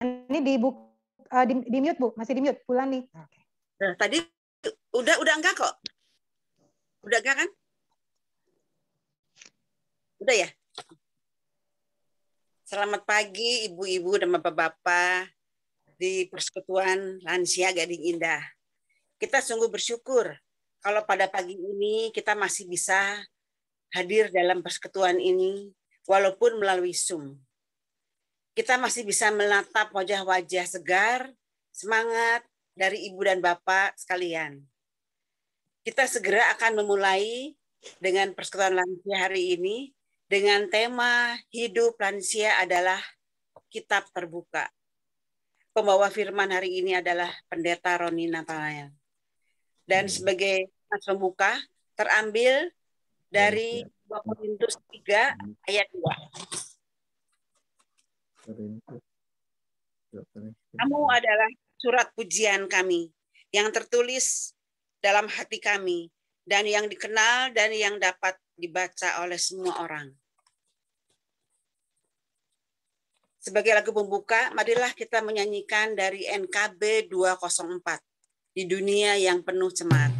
Ini di mute Bu, masih di mute Pulani. Oke. Nah, tadi udah enggak kok. Udah enggak kan? Udah ya? Selamat pagi ibu-ibu dan bapak-bapak di Persekutuan Lansia Gading Indah. Kita sungguh bersyukur kalau pada pagi ini kita masih bisa hadir dalam persekutuan ini walaupun melalui Zoom. Kita masih bisa menatap wajah-wajah segar, semangat dari ibu dan bapak sekalian. Kita segera akan memulai dengan persekutuan lansia hari ini dengan tema hidup lansia adalah kitab terbuka. Pembawa firman hari ini adalah Pendeta Roni Nathanael. Dan sebagai mas pembuka terambil dari 2 Korintus 3 ayat 2. Kamu adalah surat pujian kami yang tertulis dalam hati kami dan yang dikenal dan yang dapat dibaca oleh semua orang. Sebagai lagu pembuka, marilah kita menyanyikan dari NKB 204, Di Dunia yang Penuh Cemar.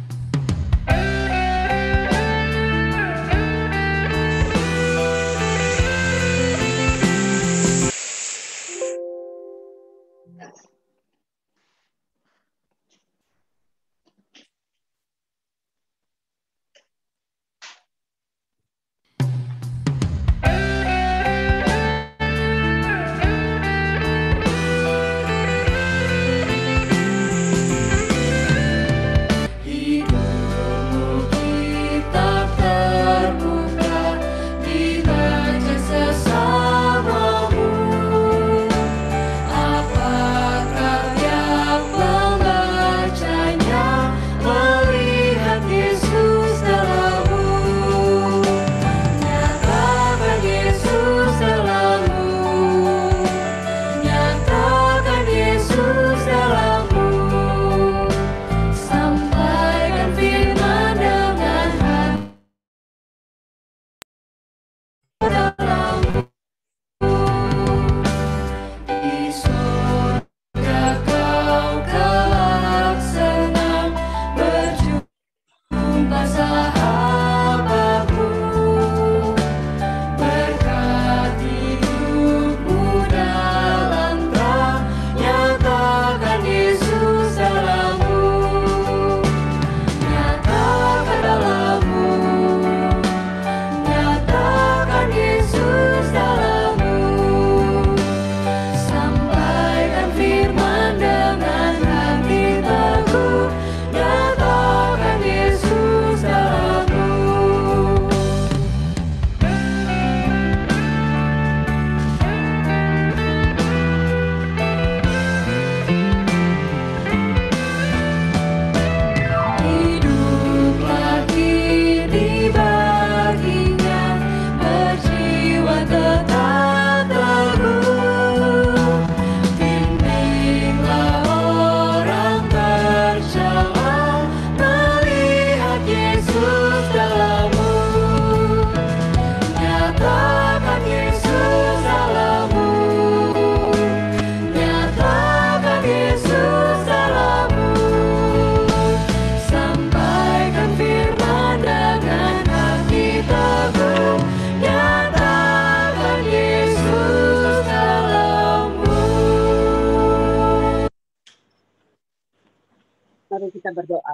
Mari kita berdoa.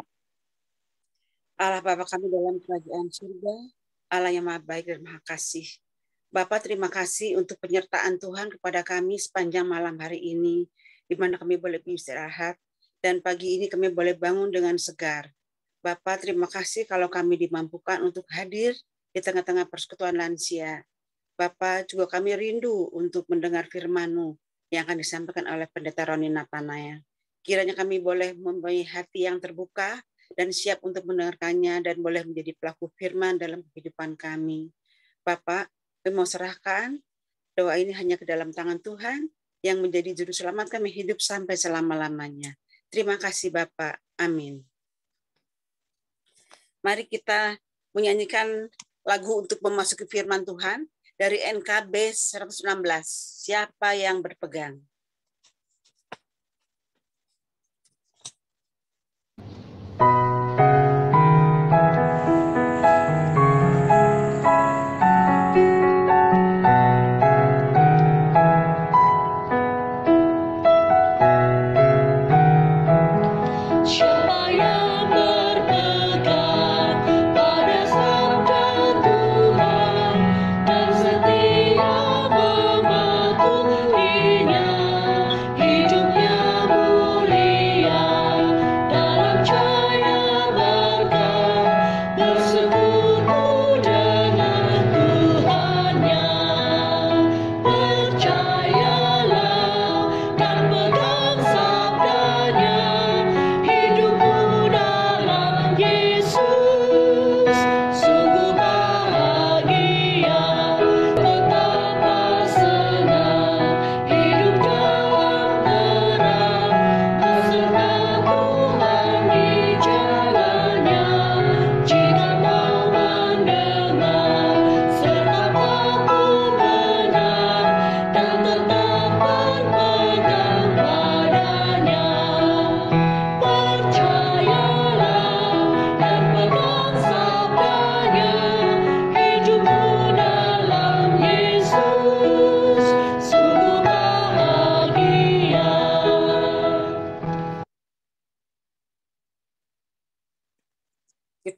Allah Bapa kami dalam kerajaan surga, Allah yang maha baik dan maha kasih. Bapa terima kasih untuk penyertaan Tuhan kepada kami sepanjang malam hari ini, di mana kami boleh beristirahat, dan pagi ini kami boleh bangun dengan segar. Bapa terima kasih kalau kami dimampukan untuk hadir di tengah-tengah persekutuan lansia. Bapa juga kami rindu untuk mendengar firman-Mu yang akan disampaikan oleh Pendeta Roni Nathanael. Kiranya kami boleh mempunyai hati yang terbuka dan siap untuk mendengarkannya dan boleh menjadi pelaku firman dalam kehidupan kami. Bapak, kami mau serahkan doa ini hanya ke dalam tangan Tuhan yang menjadi juru selamat kami hidup sampai selama-lamanya. Terima kasih Bapak. Amin. Mari kita menyanyikan lagu untuk memasuki firman Tuhan dari NKB 116. Siapa yang berpegang?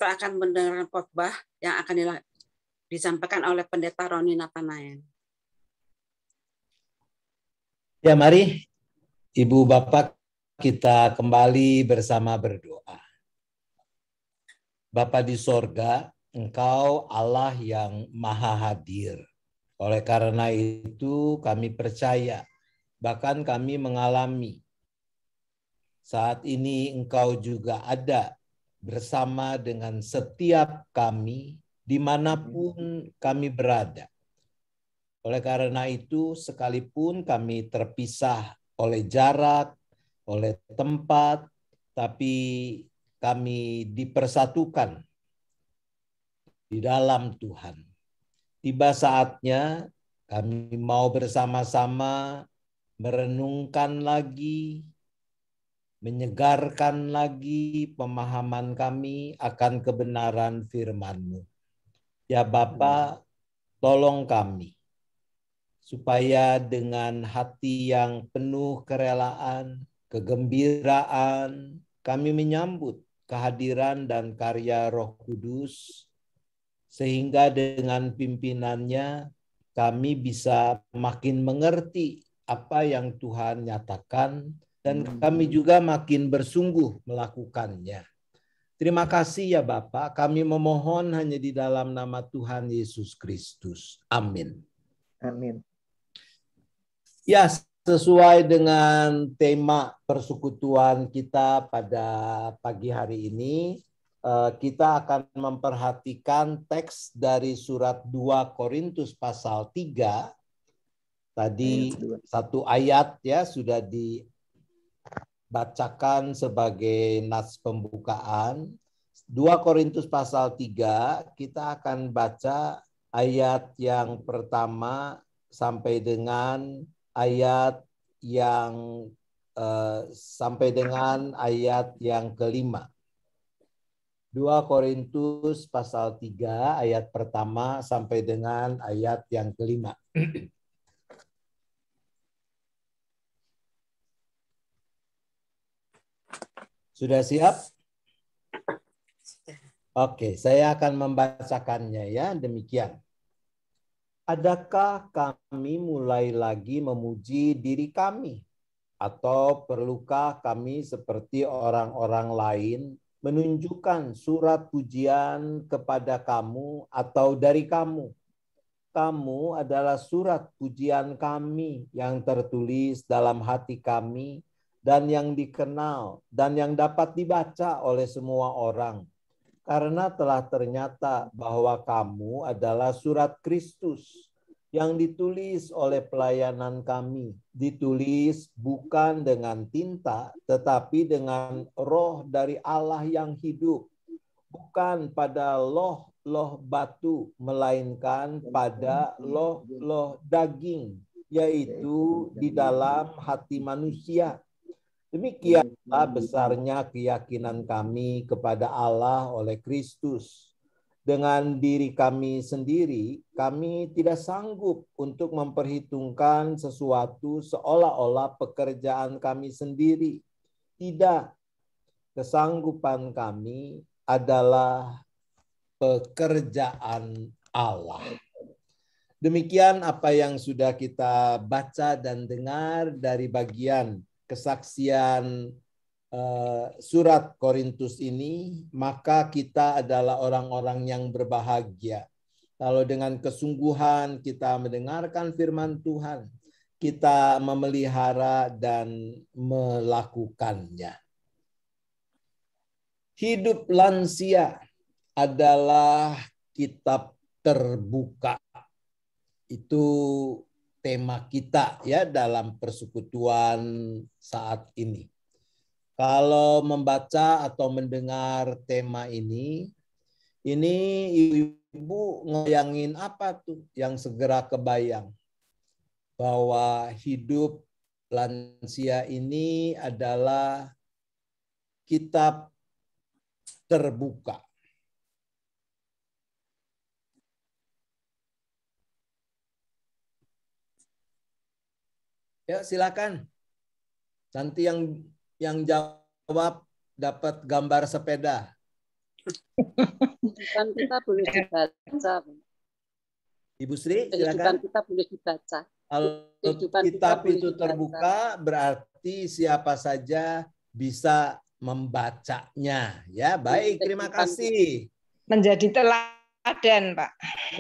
kita akan mendengar khotbah yang akan disampaikan oleh Pendeta Roni Nathanael. Ya, mari Ibu Bapak kita kembali bersama berdoa. Bapa di sorga, Engkau Allah yang maha hadir. Oleh karena itu kami percaya, bahkan kami mengalami saat ini Engkau juga ada bersama dengan setiap kami dimanapun kami berada. Oleh karena itu, sekalipun kami terpisah oleh jarak, oleh tempat, tapi kami dipersatukan di dalam Tuhan. Tiba saatnya kami mau bersama-sama merenungkan lagi, menyegarkan lagi pemahaman kami akan kebenaran firman-Mu. Ya Bapa, tolong kami supaya dengan hati yang penuh kerelaan, kegembiraan, kami menyambut kehadiran dan karya Roh Kudus, sehingga dengan pimpinannya kami bisa makin mengerti apa yang Tuhan nyatakan, dan kami juga makin bersungguh melakukannya. Terima kasih ya Bapak, kami memohon hanya di dalam nama Tuhan Yesus Kristus. Amin. Amin. Ya, sesuai dengan tema persekutuan kita pada pagi hari ini, kita akan memperhatikan teks dari surat 2 Korintus pasal 3. Tadi satu ayat ya sudah dibacakan sebagai nas pembukaan. 2 Korintus pasal 3, kita akan baca ayat yang pertama sampai dengan ayat yang ayat yang kelima. 2 Korintus pasal 3 ayat pertama sampai dengan ayat yang kelima. Sudah siap? Oke, saya akan membacakannya ya, demikian. Adakah kami mulai lagi memuji diri kami? Atau perlukah kami seperti orang-orang lain menunjukkan surat pujian kepada kamu atau dari kamu? Kamu adalah surat pujian kami yang tertulis dalam hati kami dan yang dikenal dan yang dapat dibaca oleh semua orang. Karena telah ternyata bahwa kamu adalah surat Kristus yang ditulis oleh pelayanan kami. Ditulis bukan dengan tinta, tetapi dengan roh dari Allah yang hidup. Bukan pada loh batu, melainkan pada loh daging, yaitu di dalam hati manusia. Demikianlah besarnya keyakinan kami kepada Allah oleh Kristus. Dengan diri kami sendiri, kami tidak sanggup untuk memperhitungkan sesuatu seolah-olah pekerjaan kami sendiri. Tidak, kesanggupan kami adalah pekerjaan Allah. Demikian apa yang sudah kita baca dan dengar dari bagian kesaksian surat Korintus ini, maka kita adalah orang-orang yang berbahagia. Kalau dengan kesungguhan kita mendengarkan firman Tuhan, kita memelihara dan melakukannya. Hidup lansia adalah kitab terbuka. Itu tema kita ya dalam persekutuan saat ini. Kalau membaca atau mendengar tema ini ibu ngeyangin apa tuh yang segera kebayang? Bahwa hidup lansia ini adalah kitab terbuka. Ya, silakan. Nanti yang jawab dapat gambar sepeda. Kehidupan kita boleh dibaca. Ibu Sri, Kehidupan silakan. kita boleh dibaca. Kalau Kehidupan kitab kita boleh itu dibaca. terbuka, berarti siapa saja bisa membacanya. Ya, baik. Terima kasih. Menjadi teladan, Pak.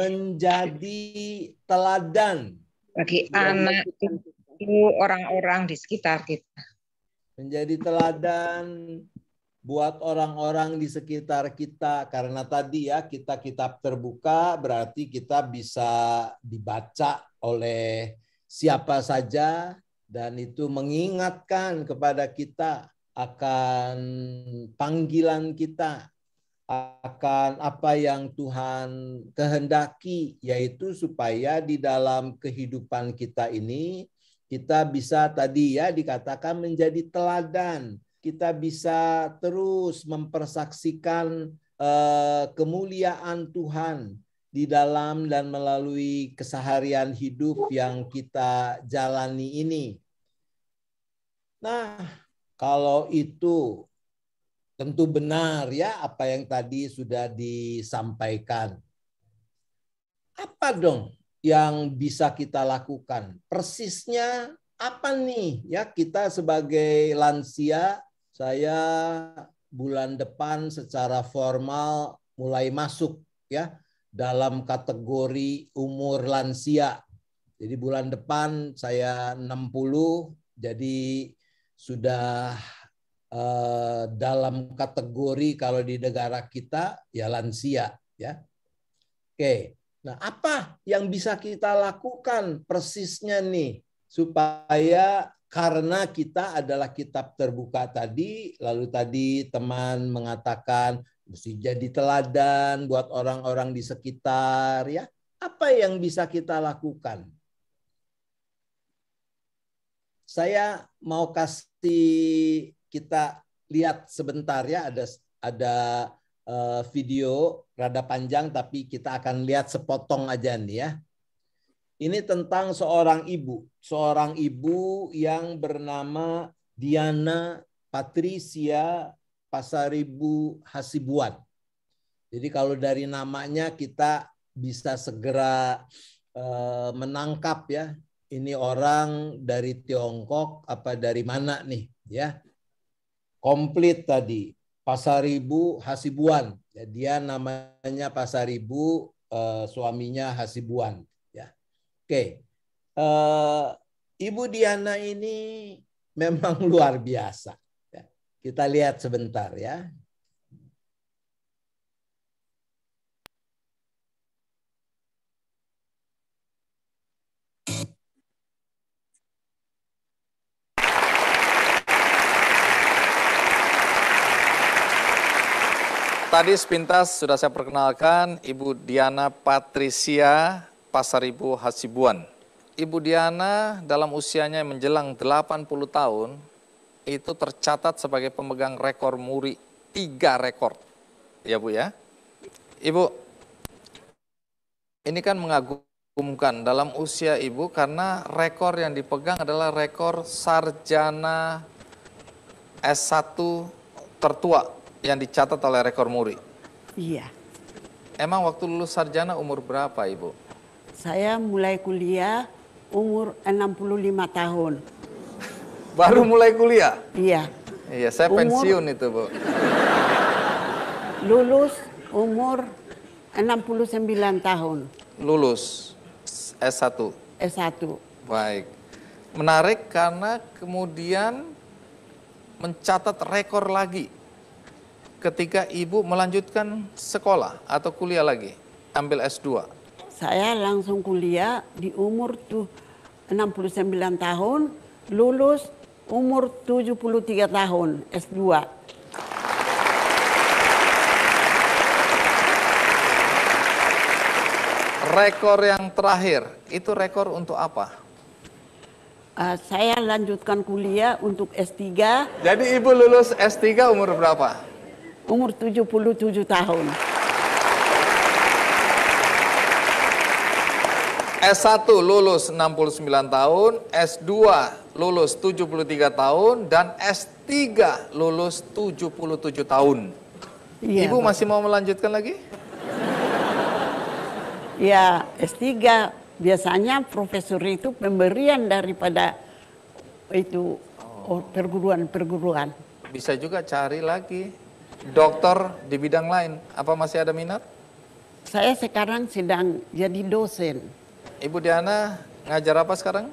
Menjadi teladan. Bagi anak, ibu, orang-orang di sekitar kita. Menjadi teladan buat orang-orang di sekitar kita. Karena tadi ya, kita kitab terbuka berarti kita bisa dibaca oleh siapa saja. Dan itu mengingatkan kepada kita akan panggilan kita, akan apa yang Tuhan kehendaki, yaitu supaya di dalam kehidupan kita ini kita bisa tadi ya dikatakan menjadi teladan. Kita bisa terus mempersaksikan kemuliaan Tuhan di dalam dan melalui keseharian hidup yang kita jalani ini. Nah, kalau itu tentu benar ya apa yang tadi sudah disampaikan. Apa dong yang bisa kita lakukan? Persisnya apa nih? Ya, kita sebagai lansia, saya bulan depan secara formal mulai masuk ya dalam kategori umur lansia. Jadi bulan depan saya 60, jadi sudah dalam kategori kalau di negara kita ya lansia ya. Oke. Nah, apa yang bisa kita lakukan persisnya nih supaya karena kita adalah kitab terbuka tadi, lalu tadi teman mengatakan mesti jadi teladan buat orang-orang di sekitar ya. Apa yang bisa kita lakukan? Saya mau kasih kita lihat sebentar ya, ada video rada panjang tapi kita akan lihat sepotong aja nih ya. Ini tentang seorang ibu yang bernama Diana Patricia Pasaribu Hasibuan. Jadi kalau dari namanya kita bisa segera menangkap ya, ini orang dari Tiongkok apa dari mana nih ya. Komplit tadi, Pasaribu Hasibuan. Ya, dia namanya Pasaribu, suaminya Hasibuan. Oke, Ibu Diana ini memang luar biasa. Kita lihat sebentar ya. Tadi sepintas sudah saya perkenalkan Ibu Diana Patricia Pasaribu Hasibuan. Ibu Diana dalam usianya menjelang 80 tahun itu tercatat sebagai pemegang rekor muri 3 rekor. Ya Bu ya. Ibu, ini kan mengagumkan dalam usia Ibu karena rekor yang dipegang adalah rekor sarjana S1 tertua yang dicatat oleh rekor muri. Iya. Emang waktu lulus sarjana umur berapa Ibu? Saya mulai kuliah umur 65 tahun. Baru mulai kuliah? Iya. Iya, saya pensiun itu Bu. Lulus umur 69 tahun. Lulus S1? S1. Baik. Menarik karena kemudian mencatat rekor lagi ketika Ibu melanjutkan sekolah atau kuliah lagi, ambil S2. Saya langsung kuliah di umur 69 tahun, lulus umur 73 tahun, S2. Rekor yang terakhir, itu rekor untuk apa? Saya lanjutkan kuliah untuk S3. Jadi Ibu lulus S3 umur berapa? Umur 77 tahun. S1 lulus 69 tahun, S2 lulus 73 tahun, dan S3 lulus 77 tahun. Iya, Ibu Bapak. masih mau melanjutkan lagi? Ya, S3 biasanya profesor itu pemberian daripada itu perguruan-perguruan. Bisa juga cari lagi dokter di bidang lain. Apa masih ada minat? Saya sekarang sedang jadi dosen. Ibu Diana ngajar apa sekarang?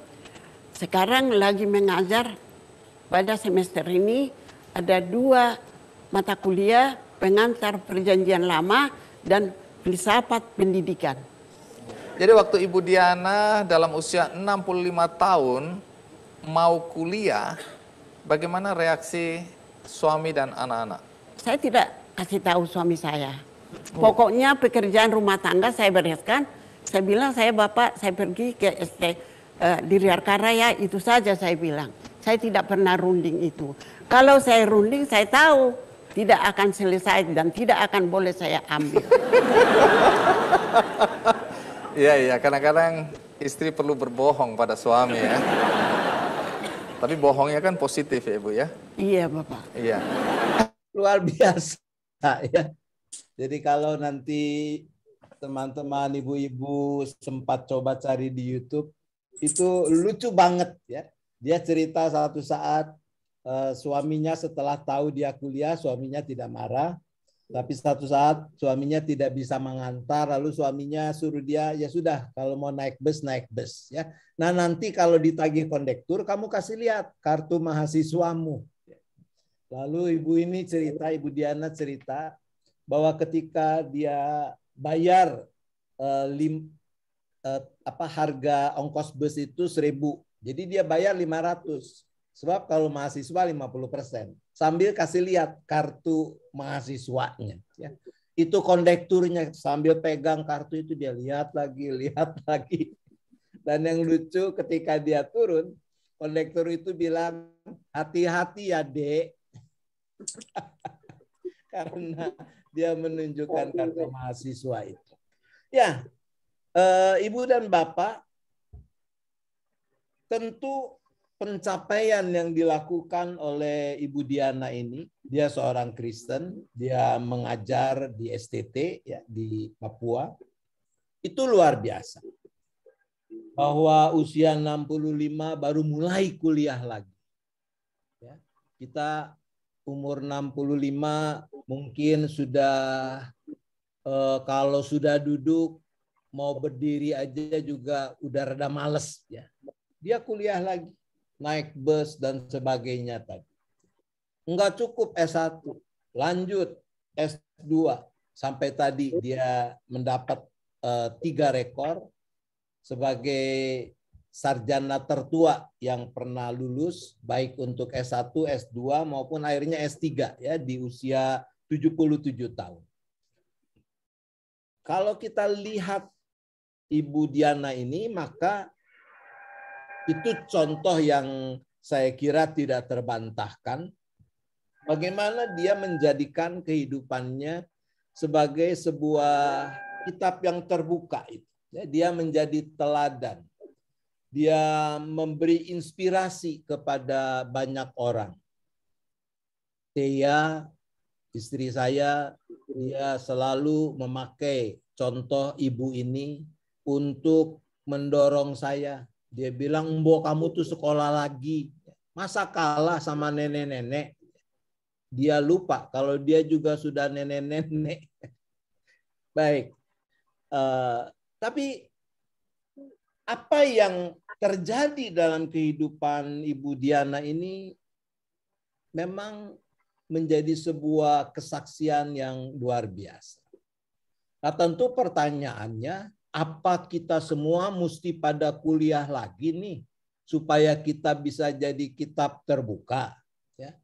Sekarang lagi mengajar pada semester ini ada 2 mata kuliah, pengantar perjanjian lama dan filsafat pendidikan. Jadi waktu Ibu Diana dalam usia 65 tahun mau kuliah, bagaimana reaksi suami dan anak-anak? Saya tidak kasih tahu suami saya. Pokoknya pekerjaan rumah tangga saya bereskan. Saya bilang, Bapak, saya pergi ke di Riarkaraya, itu saja saya bilang. Saya tidak pernah runding itu. Kalau saya runding, saya tahu tidak akan selesai dan tidak akan boleh saya ambil. Iya, kadang-kadang istri perlu berbohong pada suami ya. Tapi bohongnya kan positif ya Ibu ya? Iya Bapak. Iya. Luar biasa ya. Jadi kalau nanti teman-teman ibu-ibu sempat coba cari di YouTube, itu lucu banget ya. Dia cerita satu saat suaminya setelah tahu dia kuliah, suaminya tidak marah. Tapi satu saat suaminya tidak bisa mengantar, lalu suaminya suruh dia, ya sudah, kalau mau naik bus ya. Nah nanti kalau ditagih kondektur, kamu kasih lihat kartu mahasiswamu. Lalu Ibu Diana cerita bahwa ketika dia bayar harga ongkos bus itu 1.000, jadi dia bayar 500. Sebab kalau mahasiswa 50%. Sambil kasih lihat kartu mahasiswanya. Ya. Itu kondekturnya sambil pegang kartu itu dia lihat lagi. Dan yang lucu ketika dia turun, kondektur itu bilang, hati-hati ya Dek. Karena dia menunjukkan kartu mahasiswa itu. Ya, Ibu dan Bapak, tentu pencapaian yang dilakukan oleh Ibu Diana ini, dia seorang Kristen, dia mengajar di STT ya, di Papua, itu luar biasa. Bahwa usia 65 baru mulai kuliah lagi. Ya, kita umur 65 mungkin sudah kalau sudah duduk mau berdiri aja juga udah rada males ya. Dia kuliah lagi, naik bus dan sebagainya tadi. Enggak cukup S1, lanjut S2 sampai tadi dia mendapat 3 rekor sebagai sarjana tertua yang pernah lulus baik untuk S1, S2 maupun akhirnya S3 ya di usia 77 tahun. Kalau kita lihat Ibu Diana ini, maka itu contoh yang saya kira tidak terbantahkan. Bagaimana dia menjadikan kehidupannya sebagai sebuah kitab yang terbuka. Dia menjadi teladan. Dia memberi inspirasi kepada banyak orang. Tia, istri saya, dia selalu memakai contoh ibu ini untuk mendorong saya. Dia bilang, Mbok kamu tuh sekolah lagi. Masa kalah sama nenek-nenek? Dia lupa kalau dia juga sudah nenek-nenek. Baik. Tapi apa yang terjadi dalam kehidupan Ibu Diana ini memang menjadi sebuah kesaksian yang luar biasa. Nah, tentu pertanyaannya, apa kita semua mesti pada kuliah lagi nih supaya kita bisa jadi kitab terbuka? Ya.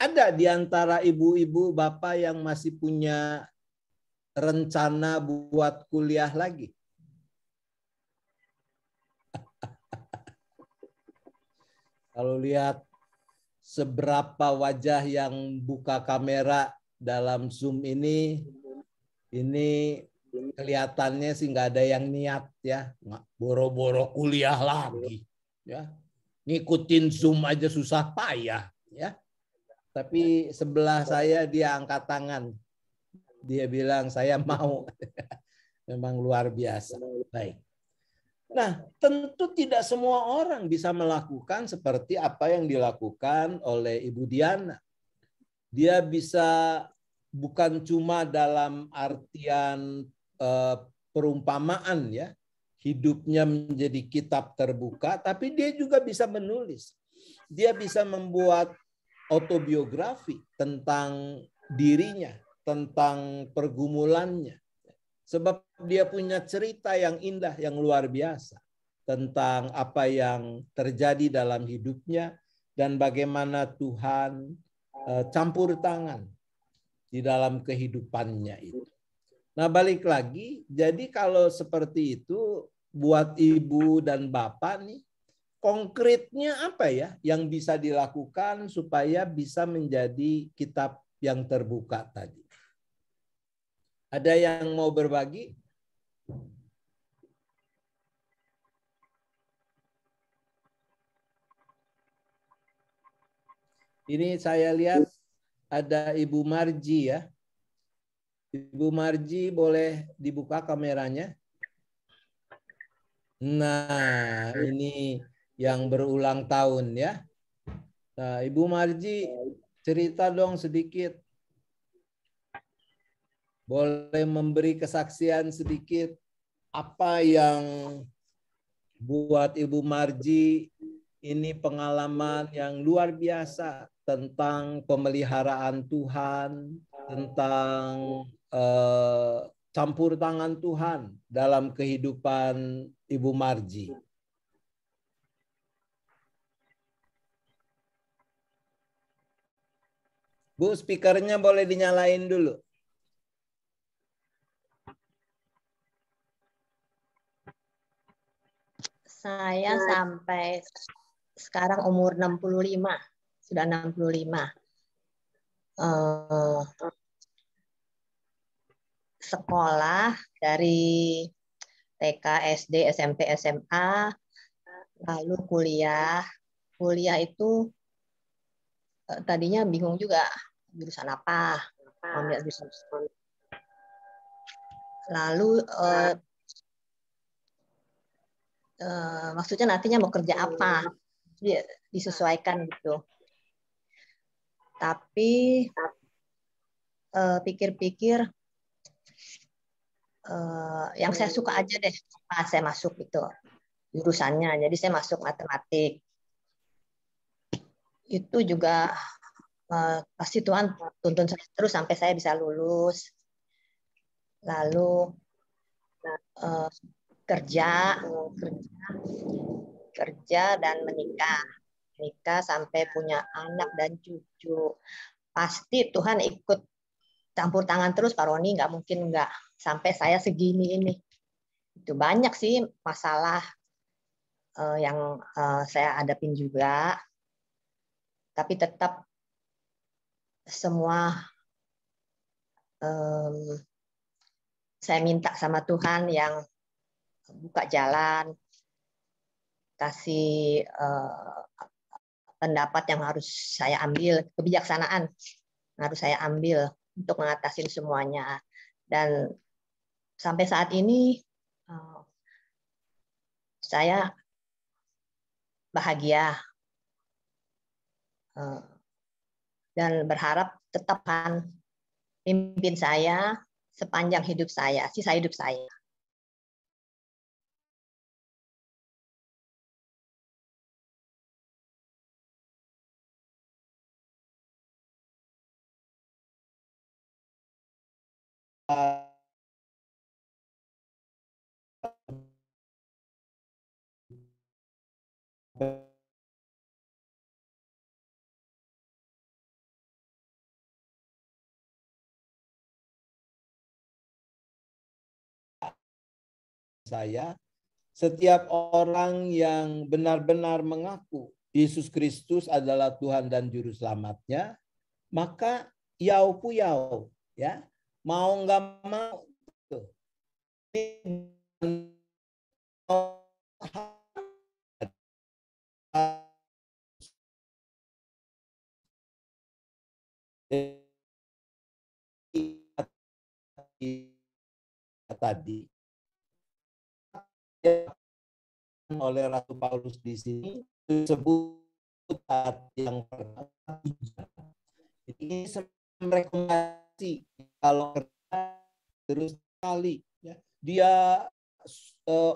Ada di antara ibu-ibu, bapak yang masih punya rencana buat kuliah lagi? Kalau lihat seberapa wajah yang buka kamera dalam Zoom ini kelihatannya sih nggak ada yang niat ya, boro-boro kuliah lagi, ya ngikutin Zoom aja susah payah, ya. Tapi sebelah saya dia angkat tangan. Dia bilang saya mau. Memang luar biasa. Baik. Nah, tentu tidak semua orang bisa melakukan seperti apa yang dilakukan oleh Ibu Diana. Dia bisa bukan cuma dalam artian perumpamaan ya, hidupnya menjadi kitab terbuka, tapi dia juga bisa menulis. Dia bisa membuat autobiografi tentang dirinya, tentang pergumulannya. Sebab dia punya cerita yang indah, yang luar biasa tentang apa yang terjadi dalam hidupnya dan bagaimana Tuhan campur tangan di dalam kehidupannya itu. Nah, balik lagi, jadi kalau seperti itu buat ibu dan bapak nih, konkretnya apa ya yang bisa dilakukan supaya bisa menjadi kitab yang terbuka tadi? Ada yang mau berbagi? Ini saya lihat ada Ibu Marji ya. Ibu Marji boleh dibuka kameranya? Nah, ini yang berulang tahun ya. Nah, Ibu Marji cerita dong sedikit. Boleh memberi kesaksian sedikit apa yang buat Ibu Marji ini pengalaman yang luar biasa tentang pemeliharaan Tuhan, tentang campur tangan Tuhan dalam kehidupan Ibu Marji. Bu, speakernya boleh dinyalain dulu. Saya sampai sekarang umur 65, sudah 65. Sekolah dari TK, SD, SMP, SMA, lalu kuliah. Kuliah itu tadinya bingung juga jurusan apa, ambil jurusan. Lalu maksudnya nantinya mau kerja apa, disesuaikan gitu. Tapi pikir-pikir yang saya suka aja deh, pas saya masuk itu jurusannya. Jadi saya masuk matematik. Itu juga pasti Tuhan tuntun saya terus sampai saya bisa lulus. Lalu kerja dan menikah sampai punya anak dan cucu. Pasti Tuhan ikut campur tangan terus, Pak Roni, nggak mungkin nggak sampai saya segini ini. Itu banyak sih masalah yang saya hadapin juga, tapi tetap semua saya minta sama Tuhan yang buka jalan, kasih pendapat yang harus saya ambil, kebijaksanaan yang harus saya ambil untuk mengatasi semuanya. Dan sampai saat ini saya bahagia dan berharap tetap akan pimpin saya sepanjang hidup saya, sisa hidup saya. Saya, setiap orang yang benar-benar mengaku Yesus Kristus adalah Tuhan dan Juru Selamatnya, maka yau puyau, ya, mau nggak mau, tadi oleh Rasul Paulus di sini disebut yang pertama. Ini rekomendasi kalau terus sekali ya. Dia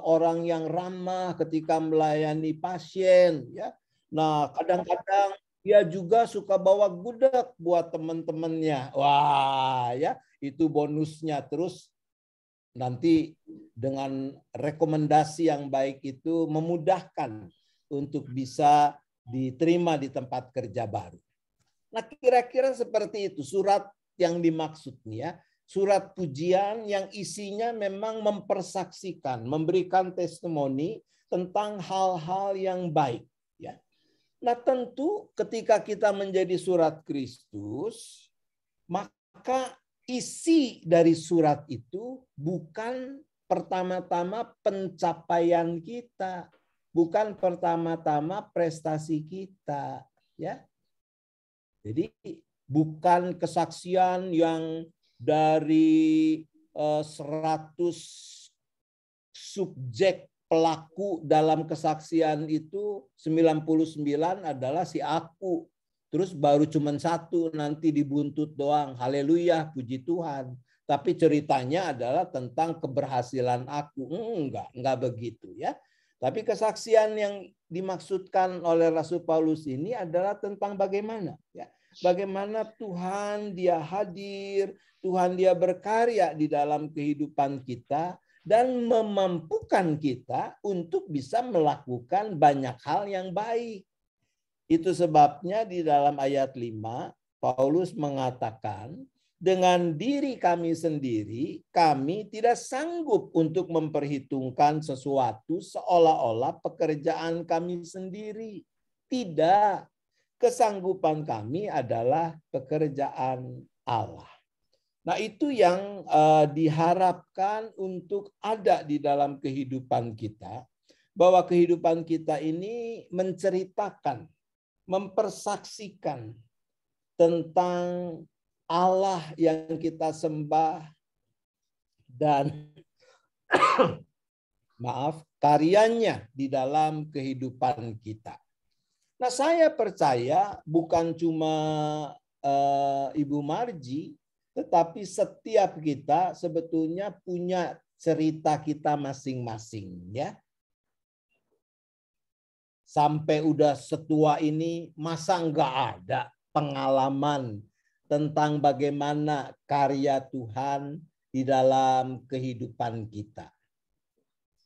orang yang ramah ketika melayani pasien ya. Nah, kadang-kadang dia juga suka bawa gudeg buat teman-temannya. Wah, ya, itu bonusnya. Terus nanti dengan rekomendasi yang baik itu memudahkan untuk bisa diterima di tempat kerja baru. Nah, kira-kira seperti itu surat yang dimaksud nih ya. Surat pujian yang isinya memang mempersaksikan, memberikan testimoni tentang hal-hal yang baik ya. Nah, tentu ketika kita menjadi surat Kristus, maka isi dari surat itu bukan pertama-tama pencapaian kita, bukan pertama-tama prestasi kita, ya. Jadi bukan kesaksian yang dari 100 subjek pelaku dalam kesaksian itu 99 adalah si aku. Terus baru cuma satu nanti dibuntut doang. Haleluya, puji Tuhan. Tapi ceritanya adalah tentang keberhasilan aku. Enggak begitu ya. Tapi kesaksian yang dimaksudkan oleh Rasul Paulus ini adalah tentang bagaimana ya. Bagaimana Tuhan dia hadir, Tuhan dia berkarya di dalam kehidupan kita dan memampukan kita untuk bisa melakukan banyak hal yang baik. Itu sebabnya di dalam ayat 5 Paulus mengatakan, dengan diri kami sendiri, kami tidak sanggup untuk memperhitungkan sesuatu seolah-olah pekerjaan kami sendiri. Tidak. Kesanggupan kami adalah pekerjaan Allah. Nah, itu yang diharapkan untuk ada di dalam kehidupan kita. Bahwa kehidupan kita ini menceritakan, mempersaksikan tentang Allah yang kita sembah dan karyanya di dalam kehidupan kita. Nah, saya percaya bukan cuma Ibu Marji, tetapi setiap kita sebetulnya punya cerita kita masing-masing, ya. Sampai udah setua ini, masa enggak ada pengalaman tentang bagaimana karya Tuhan di dalam kehidupan kita.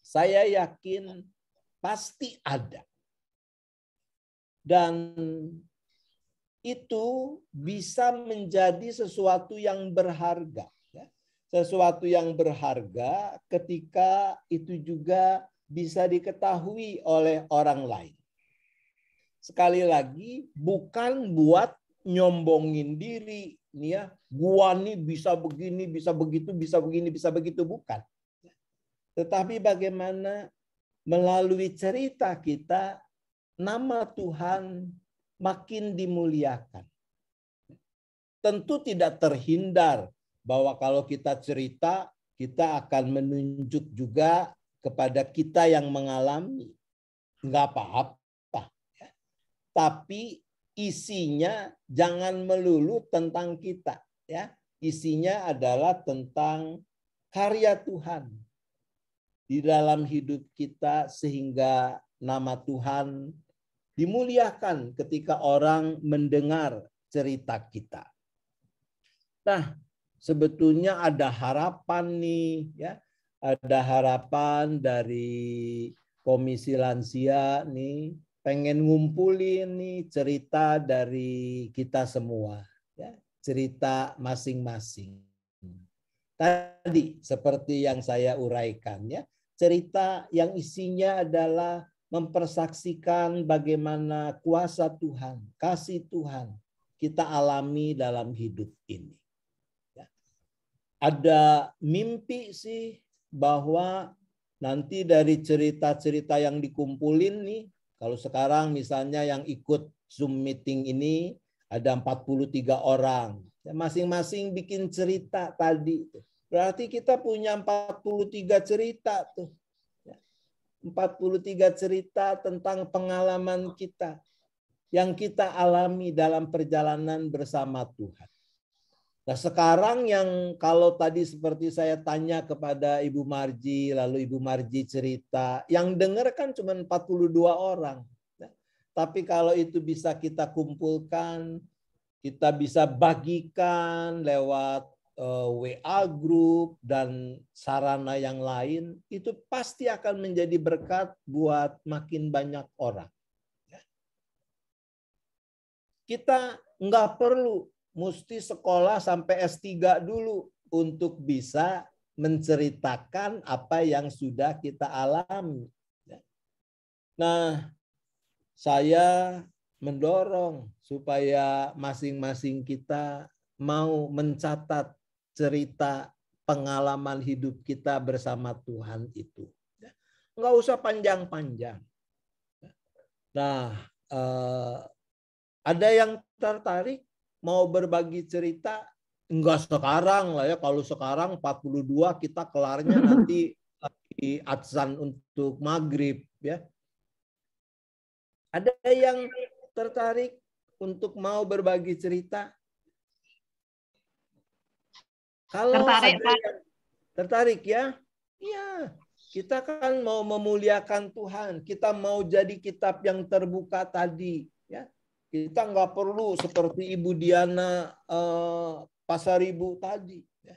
Saya yakin pasti ada. Dan itu bisa menjadi sesuatu yang berharga. Sesuatu yang berharga ketika itu juga bisa diketahui oleh orang lain. Sekali lagi, bukan buat nyombongin diri, nih ya, gua nih bisa begini, bisa begitu, bisa begini, bisa begitu, bukan. Tetapi bagaimana melalui cerita kita, nama Tuhan makin dimuliakan. Tentu tidak terhindar bahwa kalau kita cerita, kita akan menunjuk juga kepada kita yang mengalami. Enggak apa-apa. Tapi isinya jangan melulu tentang kita, ya. Isinya adalah tentang karya Tuhan di dalam hidup kita sehingga nama Tuhan dimuliakan ketika orang mendengar cerita kita. Nah, sebetulnya ada harapan nih, ya. Ada harapan dari Komisi Lansia nih, pengen ngumpulin nih cerita dari kita semua, ya, cerita masing-masing. Tadi seperti yang saya uraikan, ya, cerita yang isinya adalah mempersaksikan bagaimana kuasa Tuhan, kasih Tuhan kita alami dalam hidup ini. Ya. Ada mimpi sih bahwa nanti dari cerita-cerita yang dikumpulin nih, kalau sekarang misalnya yang ikut Zoom meeting ini ada 43 orang. Masing-masing bikin cerita tadi. Berarti kita punya 43 cerita tuh. 43 cerita tentang pengalaman kita yang kita alami dalam perjalanan bersama Tuhan. Nah, sekarang yang kalau tadi seperti saya tanya kepada Ibu Marji, lalu Ibu Marji cerita, yang dengar kan cuma 42 orang. Tapi kalau itu bisa kita kumpulkan, kita bisa bagikan lewat WA group dan sarana yang lain, itu pasti akan menjadi berkat buat makin banyak orang. Kita nggak perlu mesti sekolah sampai S3 dulu untuk bisa menceritakan apa yang sudah kita alami. Nah, saya mendorong supaya masing-masing kita mau mencatat cerita pengalaman hidup kita bersama Tuhan itu. Nggak usah panjang-panjang. Nah, ada yang tertarik mau berbagi cerita? Enggak sekarang lah ya. Kalau sekarang 42 kita kelarnya nanti di adzan untuk maghrib ya. Ada yang tertarik untuk mau berbagi cerita? Kalau Tertarik, ada Pak. yang tertarik ya? Iya. Kita kan mau memuliakan Tuhan. Kita mau jadi kitab yang terbuka tadi ya. Kita nggak perlu seperti Ibu Diana Pasaribu tadi. Ya.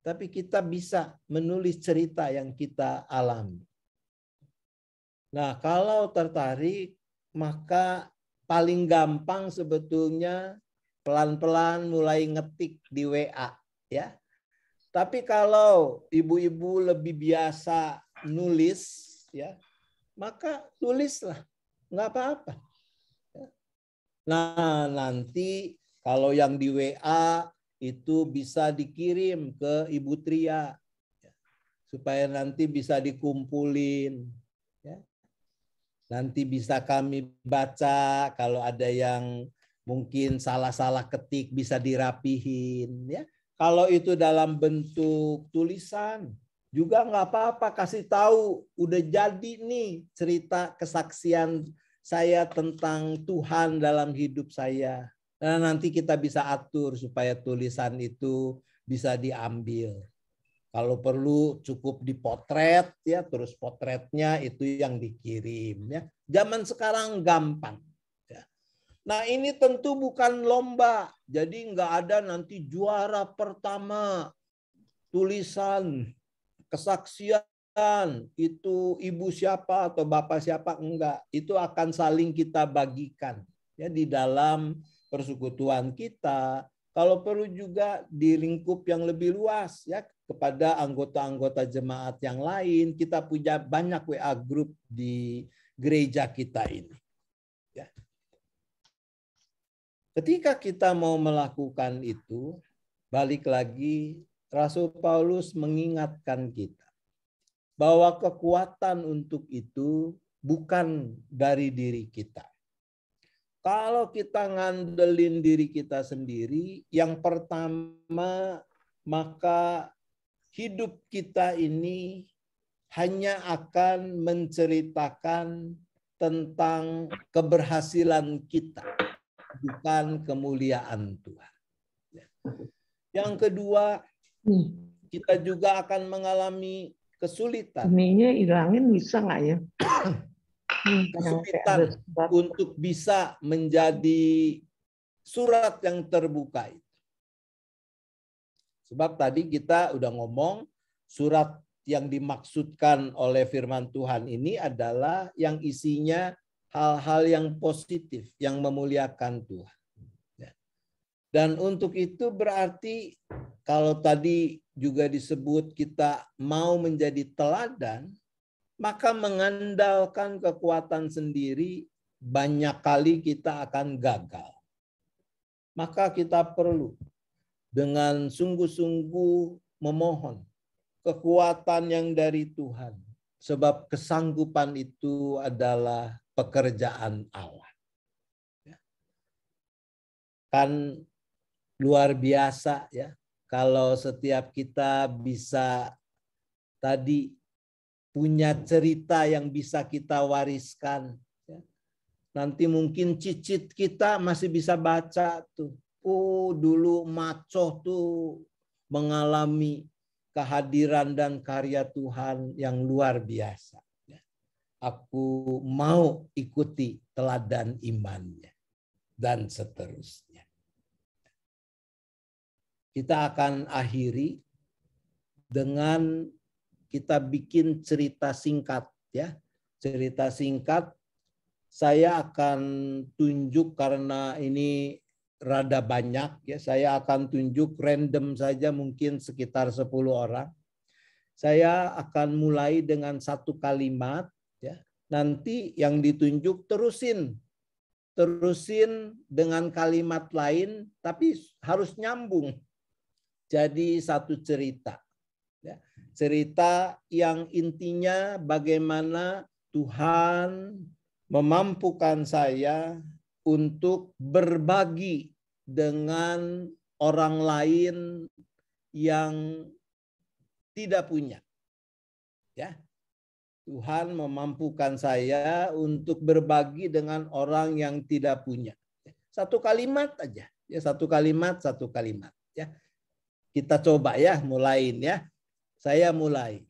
Tapi kita bisa menulis cerita yang kita alami. Nah, kalau tertarik, maka paling gampang sebetulnya pelan-pelan mulai ngetik di WA. Ya. Tapi kalau ibu-ibu lebih biasa nulis, ya, maka tulislah. Nggak apa-apa. Nah, nanti kalau yang di WA itu bisa dikirim ke Ibu Tria supaya nanti bisa dikumpulin. Ya. Nanti bisa kami baca, kalau ada yang mungkin salah-salah ketik bisa dirapihin. Ya. Kalau itu dalam bentuk tulisan juga nggak apa-apa, kasih tahu udah jadi nih cerita kesaksian saya tentang Tuhan dalam hidup saya. Nah, nanti kita bisa atur supaya tulisan itu bisa diambil. Kalau perlu cukup dipotret ya, terus potretnya itu yang dikirim ya. Zaman sekarang gampang. Ya. Nah, ini tentu bukan lomba. Jadi nggak ada nanti juara pertama tulisan kesaksian itu ibu siapa atau bapak siapa, enggak. Itu akan saling kita bagikan ya di dalam persekutuan kita. Kalau perlu juga di lingkup yang lebih luas ya kepada anggota-anggota jemaat yang lain. Kita punya banyak WA group di gereja kita ini. Ya. Ketika kita mau melakukan itu, balik lagi Rasul Paulus mengingatkan kita bahwa kekuatan untuk itu bukan dari diri kita. Kalau kita ngandelin diri kita sendiri, yang pertama maka hidup kita ini hanya akan menceritakan tentang keberhasilan kita, bukan kemuliaan Tuhan. Yang kedua, kita juga akan mengalami kesulitan. Ininya hilangin bisa nggak ya? Kesulitan untuk bisa menjadi surat yang terbuka itu. Sebab tadi kita udah ngomong surat yang dimaksudkan oleh firman Tuhan ini adalah yang isinya hal-hal yang positif, yang memuliakan Tuhan. Dan untuk itu berarti kalau tadi juga disebut kita mau menjadi teladan, maka mengandalkan kekuatan sendiri banyak kali kita akan gagal. Maka kita perlu dengan sungguh-sungguh memohon kekuatan yang dari Tuhan. Sebab kesanggupan itu adalah pekerjaan Allah. Kan luar biasa ya. kalau setiap kita bisa tadi punya cerita yang bisa kita wariskan. Nanti mungkin cicit kita masih bisa baca tuh. Oh, dulu Macoh tuh mengalami kehadiran dan karya Tuhan yang luar biasa. Aku mau ikuti teladan imannya. Dan seterusnya. Kita akan akhiri dengan kita bikin cerita singkat, ya. Cerita singkat saya akan tunjuk karena ini rada banyak, ya. Saya akan tunjuk random saja, mungkin sekitar 10 orang. Saya akan mulai dengan satu kalimat, ya. Nanti yang ditunjuk terusin dengan kalimat lain, tapi harus nyambung. Jadi satu cerita. Cerita yang intinya bagaimana Tuhan memampukan saya untuk berbagi dengan orang lain yang tidak punya. Ya. Tuhan memampukan saya untuk berbagi dengan orang yang tidak punya. Satu kalimat aja, ya, satu kalimat, ya. Kita coba ya, mulain ya. Saya mulai.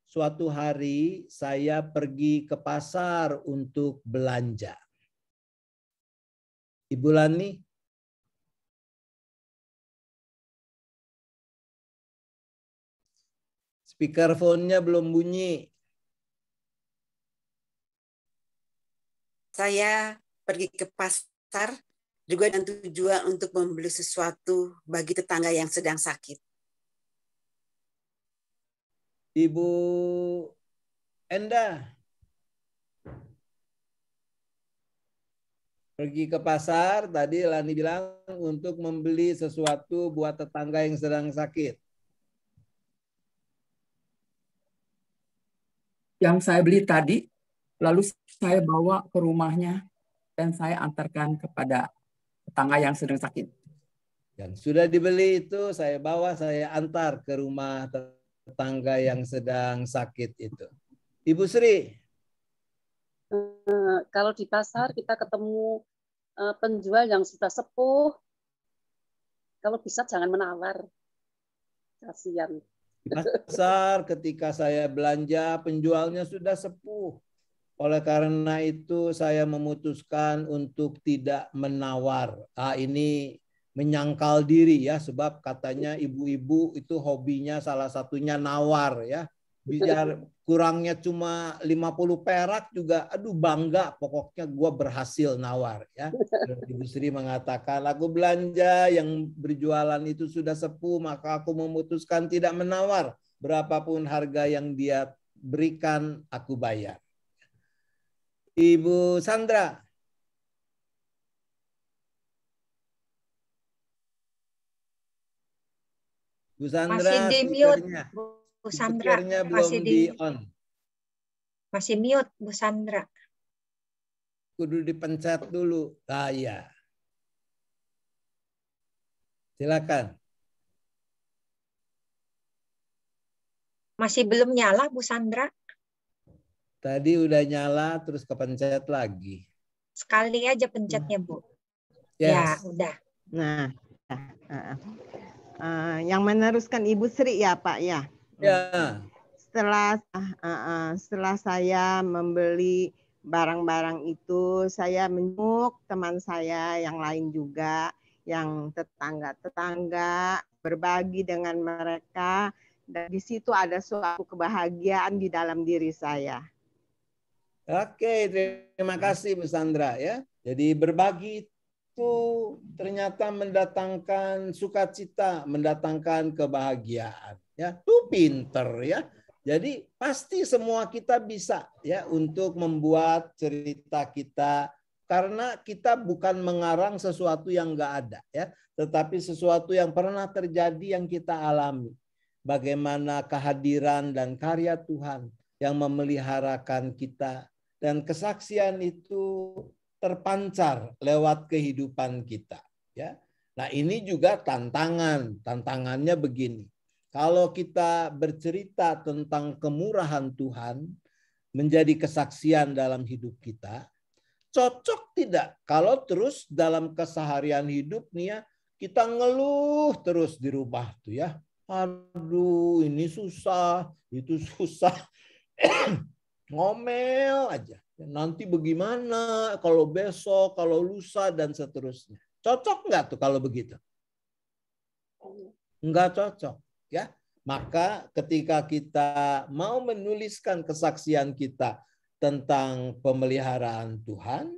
Suatu hari saya pergi ke pasar untuk belanja. Ibu Lani? Speakerphone-nya belum bunyi. Saya pergi ke pasar juga dengan tujuan untuk membeli sesuatu bagi tetangga yang sedang sakit. Ibu Enda. Pergi ke pasar, tadi Lani bilang untuk membeli sesuatu buat tetangga yang sedang sakit. Yang saya beli tadi, lalu saya bawa ke rumahnya dan saya antarkan kepada tetangga yang sedang sakit. Yang sudah dibeli itu saya bawa, saya antar ke rumah tetangga yang sedang sakit itu. Ibu Sri. Kalau di pasar kita ketemu penjual yang sudah sepuh, kalau bisa jangan menawar. Kasihan. Di pasar ketika saya belanja penjualnya sudah sepuh. Oleh karena itu saya memutuskan untuk tidak menawar. Ini menyangkal diri ya, sebab katanya ibu-ibu itu hobinya salah satunya nawar ya. Biar kurangnya cuma 50 perak juga aduh bangga, pokoknya gue berhasil nawar ya. Ibu Sri mengatakan aku belanja yang berjualan itu sudah sepuh, maka aku memutuskan tidak menawar, berapapun harga yang dia berikan aku bayar. Ibu Sandra. Bu Sandra, masih di mute. Bu Sandra masih di on. Masih mute Bu Sandra. Kudu dipencet dulu. Iya. Silakan. Masih belum nyala Bu Sandra? Tadi udah nyala terus kepencet lagi. Sekali aja pencetnya Bu. Yes. Ya, udah. Nah, yang meneruskan Ibu Sri ya Pak ya. Ya. Setelah saya membeli barang-barang itu, saya menjenguk teman saya yang lain juga, yang tetangga-tetangga, berbagi dengan mereka, dan di situ ada suatu kebahagiaan di dalam diri saya. Oke, terima kasih Bu Sandra ya. Jadi berbagi itu ternyata mendatangkan sukacita, mendatangkan kebahagiaan. Ya, itu pinter ya. Jadi pasti semua kita bisa ya untuk membuat cerita kita, karena kita bukan mengarang sesuatu yang enggak ada ya, tetapi sesuatu yang pernah terjadi yang kita alami. Bagaimana kehadiran dan karya Tuhan yang memeliharakan kita, dan kesaksian itu terpancar lewat kehidupan kita ya. Nah, ini juga tantangan. Tantangannya begini. Kalau kita bercerita tentang kemurahan Tuhan menjadi kesaksian dalam hidup kita, cocok tidak kalau terus dalam keseharian hidup nih ya, kita ngeluh terus di rumah tuh ya. Aduh, ini susah, itu susah. Ngomel aja. Nanti bagaimana kalau besok, kalau lusa, dan seterusnya. Cocok nggak tuh kalau begitu? Nggak cocok. Ya, maka ketika kita mau menuliskan kesaksian kita tentang pemeliharaan Tuhan,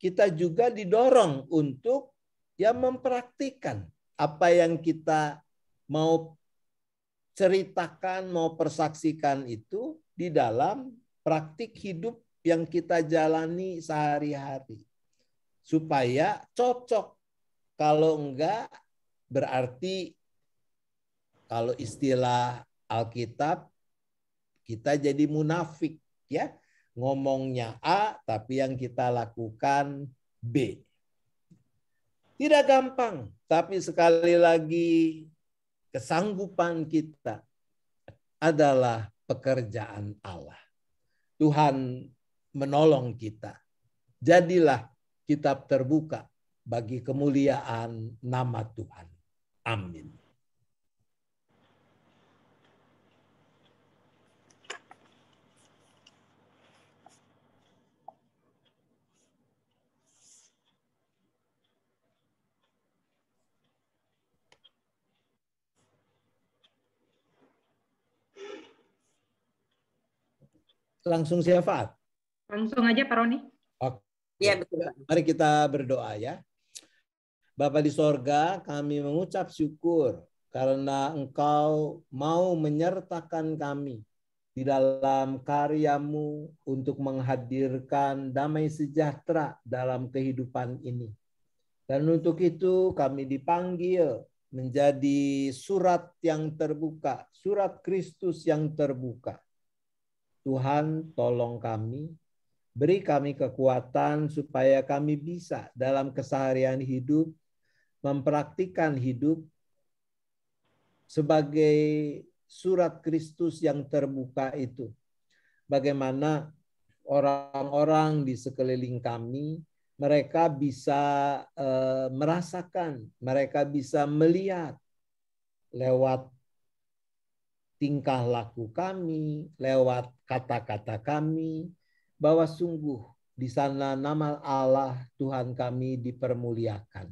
kita juga didorong untuk ya mempraktikkan apa yang kita mau ceritakan, mau persaksikan itu di dalam praktik hidup yang kita jalani sehari-hari. Supaya cocok. Kalau enggak, berarti kalau istilah Alkitab, kita jadi munafik. Ya, ngomongnya A, tapi yang kita lakukan B. Tidak gampang, tapi sekali lagi kesanggupan kita adalah pekerjaan Allah. Tuhan menolong kita. Jadilah kitab terbuka bagi kemuliaan nama Tuhan. Amin. Langsung syafaat. Langsung aja Pak Roni. Oke. Ya, betul. Mari kita berdoa ya. Bapa di sorga, kami mengucap syukur karena Engkau mau menyertakan kami di dalam karya-Mu untuk menghadirkan damai sejahtera dalam kehidupan ini. Dan untuk itu kami dipanggil menjadi surat yang terbuka, surat Kristus yang terbuka. Tuhan, tolong kami, beri kami kekuatan supaya kami bisa dalam keseharian hidup mempraktikkan hidup sebagai surat Kristus yang terbuka itu. Bagaimana orang-orang di sekeliling kami, mereka bisa merasakan, mereka bisa melihat lewat tingkah laku kami, lewat kata-kata kami, bahwa sungguh di sana nama Allah Tuhan kami dipermuliakan.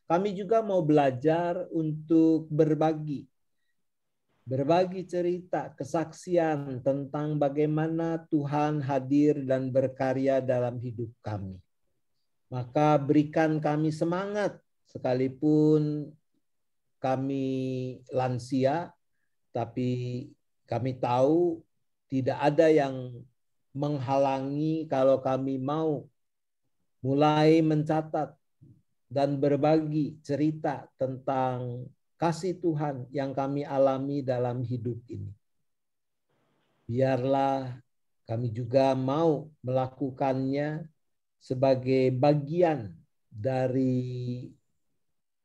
Kami juga mau belajar untuk berbagi cerita, kesaksian tentang bagaimana Tuhan hadir dan berkarya dalam hidup kami. Maka berikan kami semangat, sekalipun kami lansia, tapi kami tahu tidak ada yang menghalangi kalau kami mau mulai mencatat dan berbagi cerita tentang kasih Tuhan yang kami alami dalam hidup ini. Biarlah kami juga mau melakukannya sebagai bagian dari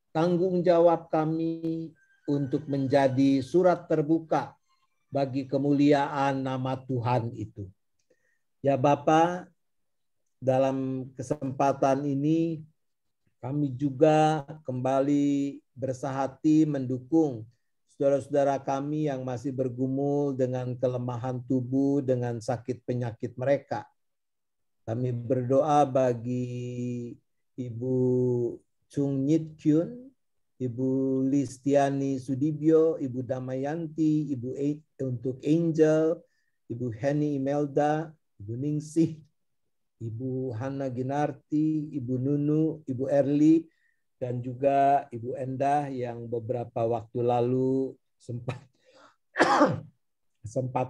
tanggung jawab kami untuk menjadi surat terbuka bagi kemuliaan nama Tuhan itu. Ya Bapa, dalam kesempatan ini kami juga kembali bersahati mendukung saudara-saudara kami yang masih bergumul dengan kelemahan tubuh, dengan sakit penyakit mereka. Kami berdoa bagi Ibu Chung Nyit Kyun, Ibu Listiani Sudibyo, Ibu Damayanti, untuk Angel, Ibu Henny Imelda, Ibu Ningsih, Ibu Hana Ginarti, Ibu Nunu, Ibu Erli, dan juga Ibu Endah yang beberapa waktu lalu sempat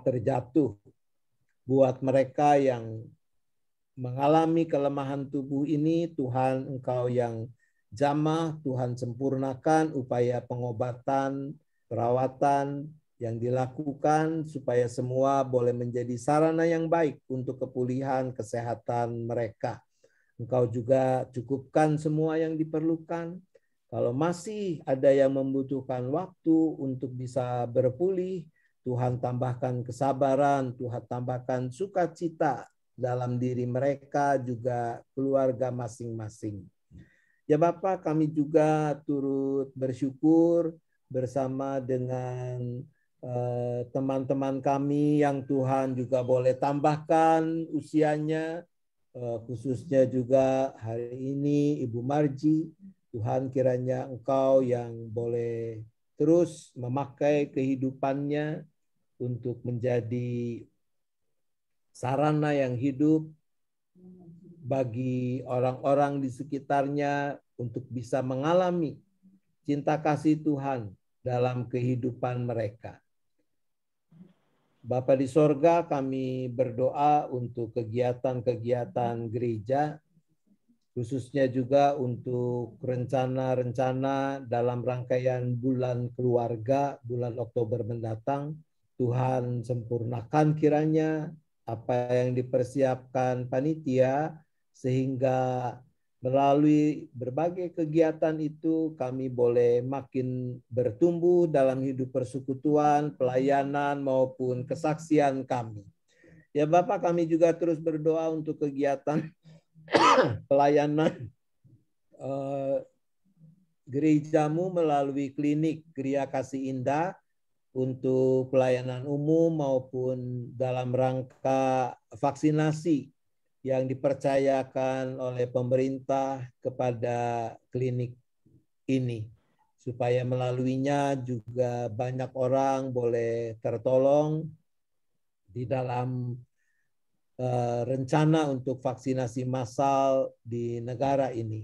terjatuh. Buat mereka yang mengalami kelemahan tubuh ini, Tuhan Engkau yang jamah, Tuhan sempurnakan upaya pengobatan, perawatan yang dilakukan supaya semua boleh menjadi sarana yang baik untuk kepulihan kesehatan mereka. Engkau juga cukupkan semua yang diperlukan Kalau masih ada yang membutuhkan waktu untuk bisa berpulih, Tuhan tambahkan kesabaran, Tuhan tambahkan sukacita dalam diri mereka, juga keluarga masing-masing. Ya Bapak, kami juga turut bersyukur bersama dengan teman-teman kami yang Tuhan juga boleh tambahkan usianya, khususnya juga hari ini Ibu Marji. Tuhan, kiranya Engkau yang boleh terus memakai kehidupannya untuk menjadi sarana yang hidup bagi orang-orang di sekitarnya untuk bisa mengalami cinta kasih Tuhan dalam kehidupan mereka. Bapa di sorga, kami berdoa untuk kegiatan-kegiatan gereja, khususnya juga untuk rencana-rencana dalam rangkaian bulan keluarga, bulan Oktober mendatang. Tuhan sempurnakan kiranya apa yang dipersiapkan panitia, sehingga melalui berbagai kegiatan itu kami boleh makin bertumbuh dalam hidup persekutuan, pelayanan maupun kesaksian kami. Ya Bapak, kami juga terus berdoa untuk kegiatan pelayanan gerejamu melalui klinik Geria Kasih Indah untuk pelayanan umum maupun dalam rangka vaksinasi yang dipercayakan oleh pemerintah kepada klinik ini, supaya melaluinya juga banyak orang boleh tertolong di dalam rencana untuk vaksinasi massal di negara ini.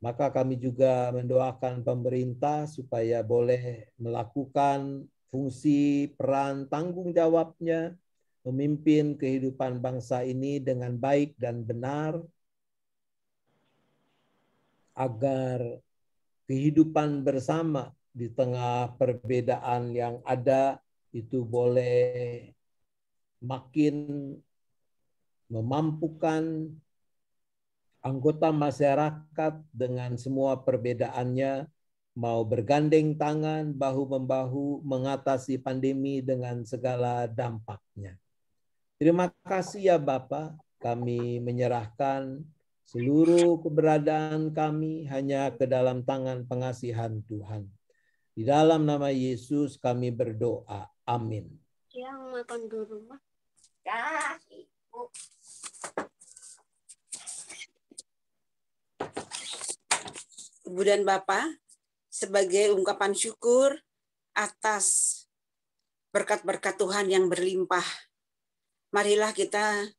Maka kami juga mendoakan pemerintah supaya boleh melakukan fungsi peran tanggung jawabnya, memimpin kehidupan bangsa ini dengan baik dan benar, agar kehidupan bersama di tengah perbedaan yang ada itu boleh makin memampukan anggota masyarakat dengan semua perbedaannya mau bergandeng tangan, bahu-membahu mengatasi pandemi dengan segala dampaknya. Terima kasih ya Bapak, kami menyerahkan seluruh keberadaan kami hanya ke dalam tangan pengasihan Tuhan. Di dalam nama Yesus kami berdoa. Amin. Yang makan di rumah. Ya, Ibu. Ibu dan Bapak, sebagai ungkapan syukur atas berkat-berkat Tuhan yang berlimpah, marilah kita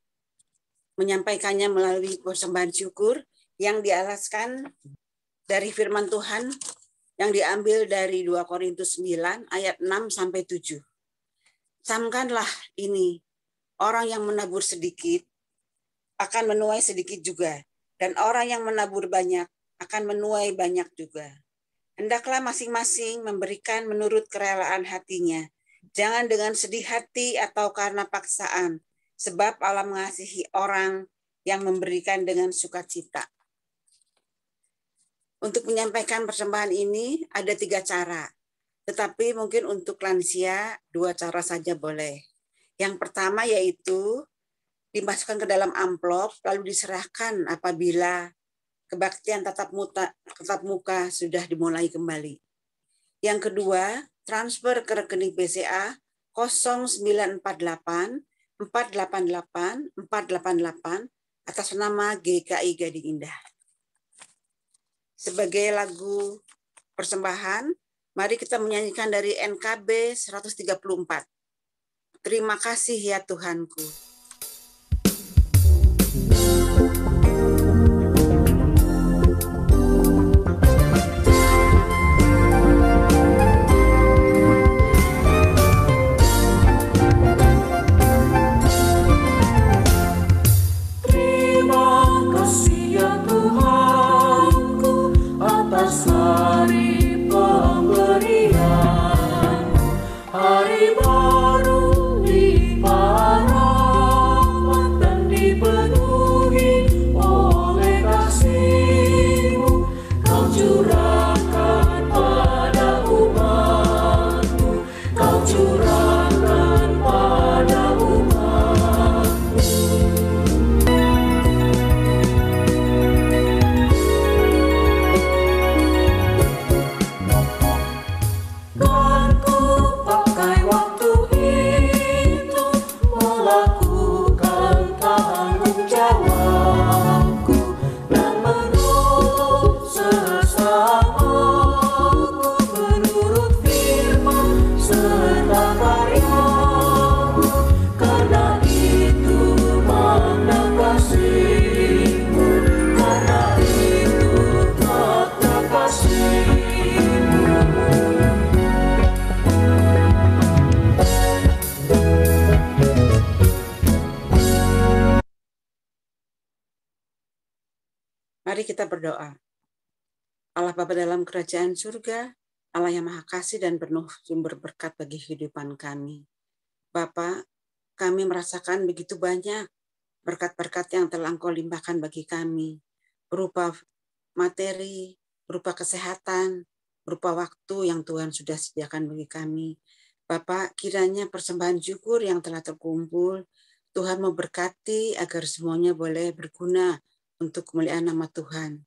menyampaikannya melalui persembahan syukur yang dialaskan dari firman Tuhan yang diambil dari 2 Korintus 9 ayat 6-7. Camkanlah ini, orang yang menabur sedikit akan menuai sedikit juga, dan orang yang menabur banyak akan menuai banyak juga. Hendaklah masing-masing memberikan menurut kerelaan hatinya, jangan dengan sedih hati atau karena paksaan, sebab Allah mengasihi orang yang memberikan dengan sukacita. Untuk menyampaikan persembahan ini ada 3 cara, tetapi mungkin untuk lansia 2 cara saja boleh. Yang pertama yaitu dimasukkan ke dalam amplop lalu diserahkan apabila kebaktian tatap muka sudah dimulai kembali. Yang kedua, transfer ke rekening BCA 0948 488 488 atas nama GKI Gading Indah. Sebagai lagu persembahan, mari kita menyanyikan dari NKB 134. Terima kasih ya Tuhanku. Hari baru limpahan Mari kita berdoa. Allah Bapa dalam kerajaan surga, Allah yang Maha Kasih dan penuh sumber berkat bagi kehidupan kami. Bapa, kami merasakan begitu banyak berkat-berkat yang telah Engkau limpahkan bagi kami, berupa materi, berupa kesehatan, berupa waktu yang Tuhan sudah sediakan bagi kami. Bapak, kiranya persembahan syukur yang telah terkumpul, Tuhan memberkati agar semuanya boleh berguna untuk kemuliaan nama Tuhan.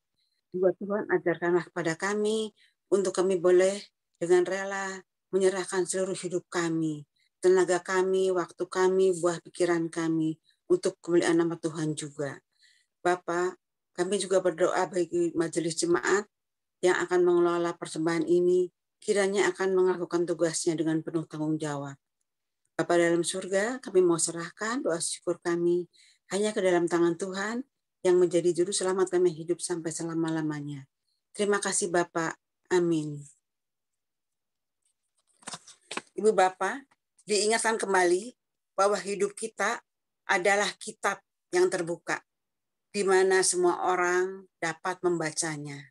Juga Tuhan ajarkanlah kepada kami untuk kami boleh dengan rela menyerahkan seluruh hidup kami, tenaga kami, waktu kami, buah pikiran kami untuk kemuliaan nama Tuhan juga. Bapak, kami juga berdoa bagi majelis jemaat yang akan mengelola persembahan ini, kiranya akan melakukan tugasnya dengan penuh tanggung jawab. Bapa dalam surga, kami mau serahkan doa syukur kami hanya ke dalam tangan Tuhan yang menjadi juru selamat kami hidup sampai selama-lamanya. Terima kasih Bapak. Amin. Ibu Bapak, diingatkan kembali bahwa hidup kita adalah kitab yang terbuka, di mana semua orang dapat membacanya.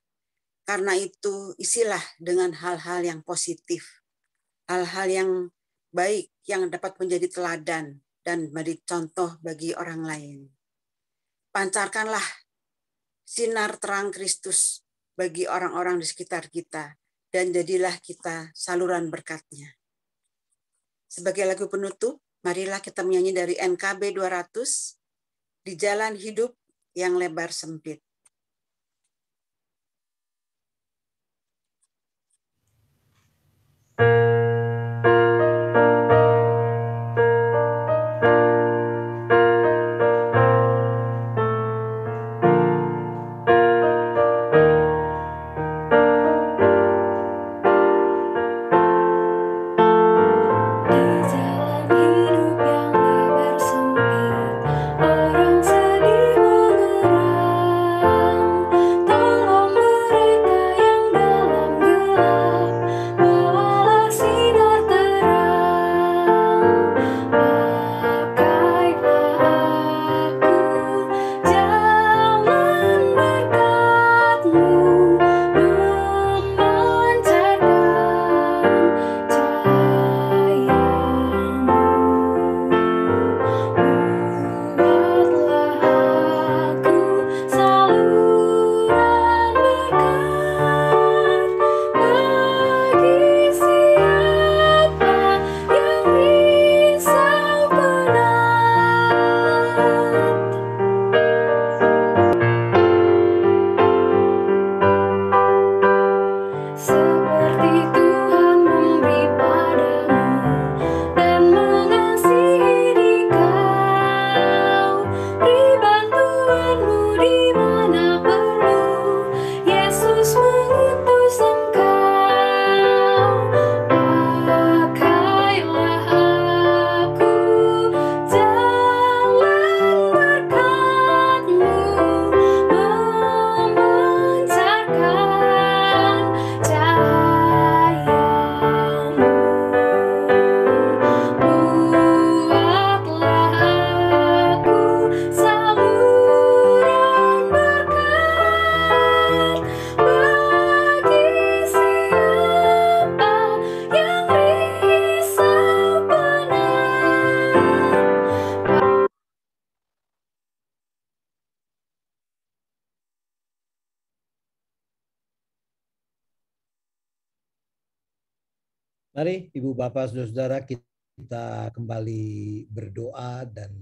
Karena itu, isilah dengan hal-hal yang positif, hal-hal yang baik yang dapat menjadi teladan dan menjadi contoh bagi orang lain. Pancarkanlah sinar terang Kristus bagi orang-orang di sekitar kita, dan jadilah kita saluran berkat-Nya. Sebagai lagu penutup, marilah kita menyanyi dari NKB 200, Di Jalan Hidup yang Lebar Sempit. Mari Ibu Bapak Saudara-saudara kita kembali berdoa dan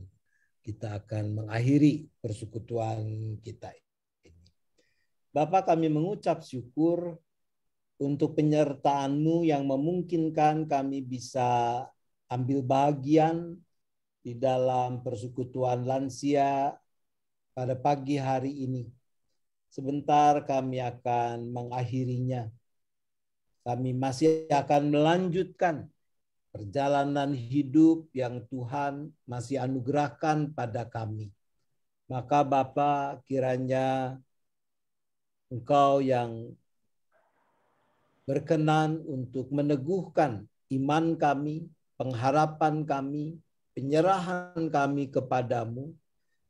kita akan mengakhiri persekutuan kita ini. Bapak, kami mengucap syukur untuk penyertaan-Mu yang memungkinkan kami bisa ambil bagian di dalam persekutuan lansia pada pagi hari ini. Sebentar kami akan mengakhirinya. Kami masih akan melanjutkan perjalanan hidup yang Tuhan masih anugerahkan pada kami. Maka Bapa, kiranya Engkau yang berkenan untuk meneguhkan iman kami, pengharapan kami, penyerahan kami kepadamu,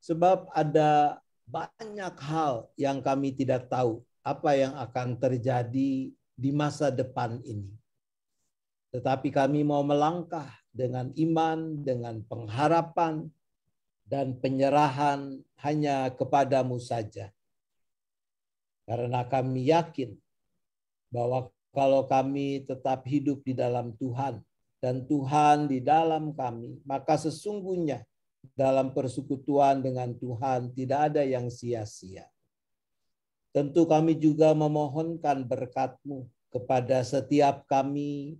sebab ada banyak hal yang kami tidak tahu apa yang akan terjadi di masa depan ini. Tetapi kami mau melangkah dengan iman, dengan pengharapan, dan penyerahan hanya kepadamu saja. Karena kami yakin bahwa kalau kami tetap hidup di dalam Tuhan, dan Tuhan di dalam kami, maka sesungguhnya dalam persekutuan dengan Tuhan tidak ada yang sia-sia. Tentu kami juga memohonkan berkat-Mu kepada setiap kami,